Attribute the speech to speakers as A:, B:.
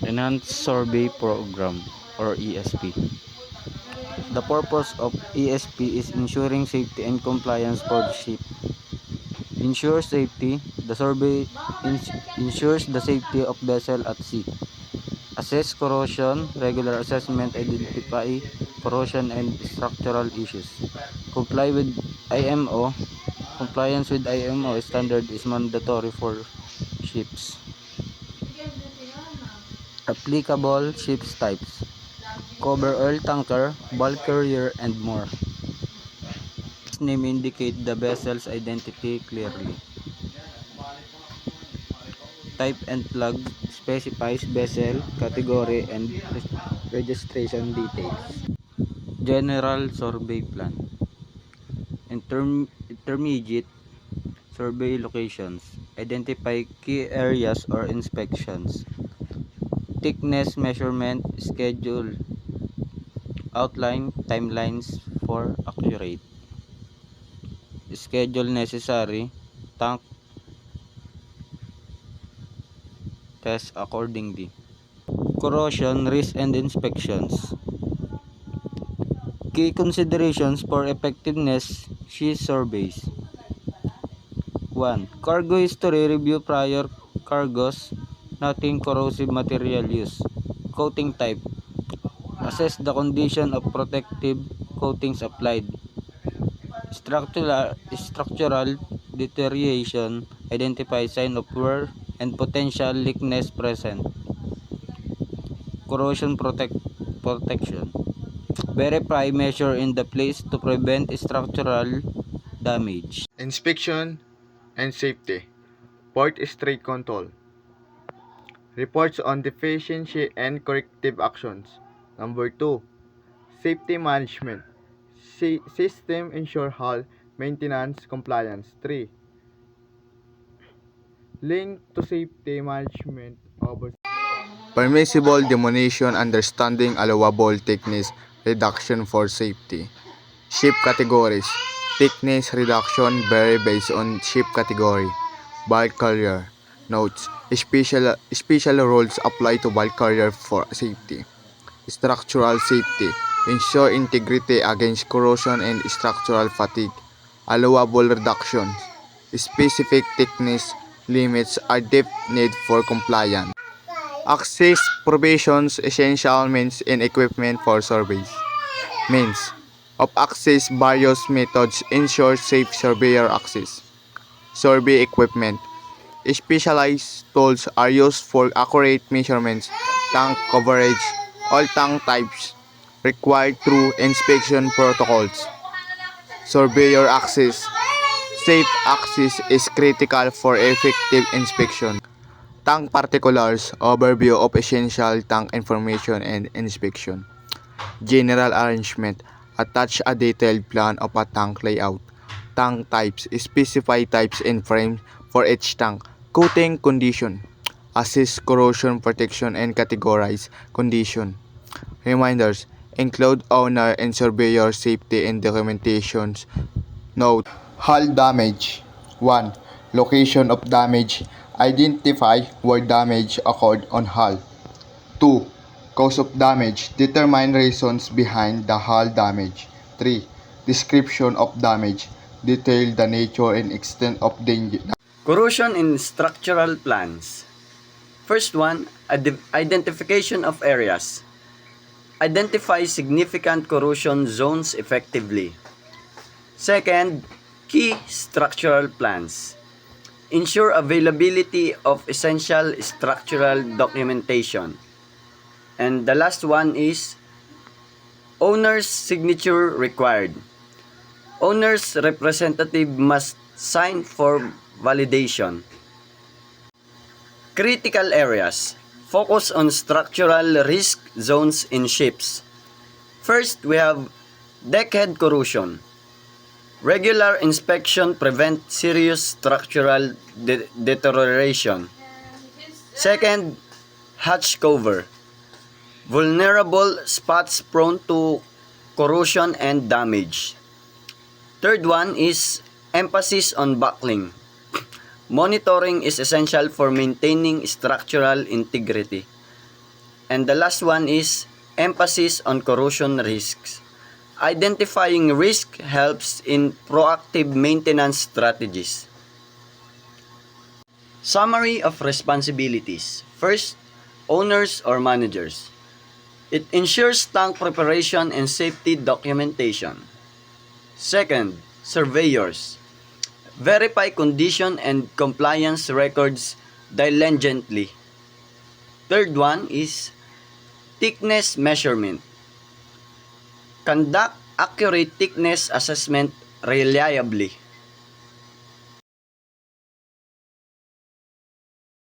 A: Enhanced Survey Program or ESP. The purpose of ESP is ensuring safety and compliance for the ship. Ensures safety. The survey ensures the safety of vessel at sea. Assess corrosion. Regular assessment identify corrosion and structural issues. Comply with IMO. Compliance with IMO standard is mandatory for ships. Applicable ships types. Cover oil tanker, bulk carrier, and more. Its name indicate the vessel's identity clearly. Type and plug specifies vessel, category, and registration details. General survey plan. Intermediate survey locations. Identify key areas or inspections. Thickness measurement schedule. Outline timelines for accurate. Schedule necessary. Tank test accordingly. Corrosion risk and inspections. Key considerations for effectiveness sea surveys. 1. Cargo history review prior cargoes, nothing corrosive material use. Coating type. Assess the condition of protective coatings applied. Structural deterioration. Identify sign of wear and potential leakness present. Corrosion protection. Verify measure in the place to prevent structural damage.
B: Inspection and safety. Port strait control. Reports on deficiency and corrective actions. Number 2. Safety management. System ensure hull maintenance compliance. 3. Link to safety management over permissible demolition, understanding allowable thickness reduction for safety. Ship categories. Thickness reduction vary based on ship category. Bulk carrier. Notes. Special rules apply to bulk carrier for safety. Structural safety. Ensure integrity against corrosion and structural fatigue. Allowable reductions. Specific thickness limits are defined for compliance. Access provisions, essential means and equipment for surveys. Means of access. Various methods ensure safe surveyor access. Survey equipment. Specialized tools are used for accurate measurements. Tank coverage. All tank types required through inspection protocols. Surveyor access. Safe access is critical for effective inspection. Tank particulars. Overview of essential tank information and inspection. General arrangement. Attach a detailed plan of a tank layout. Tank types. Specify types and frames for each tank. Coating condition. Assess corrosion protection and categorize condition. Reminders. Include owner and surveyor safety and documentations. Note. Hull damage. 1. Location of damage. Identify where damage occurred on hull. 2. Cause of damage. Determine reasons behind the hull damage. 3. Description of damage. Detail the nature and extent of danger.
C: Corrosion in structural plans. First one, identification of areas. Identify significant corrosion zones effectively. Second, key structural plans. Ensure availability of essential structural documentation. And the last one is owner's signature required. Owner's representative must sign for validation. Critical areas. Focus on structural risk zones in ships. First, we have deckhead corrosion. Regular inspection prevents serious structural deterioration. Second, hatch cover. Vulnerable spots prone to corrosion and damage. Third one is emphasis on buckling. Monitoring is essential for maintaining structural integrity. And the last one is emphasis on corrosion risks. Identifying risk helps in proactive maintenance strategies. Summary of responsibilities. First, owners or managers. It ensures tank preparation and safety documentation. Second, surveyors. Verify condition and compliance records diligently. Third one is thickness measurement. Conduct accurate thickness assessment reliably.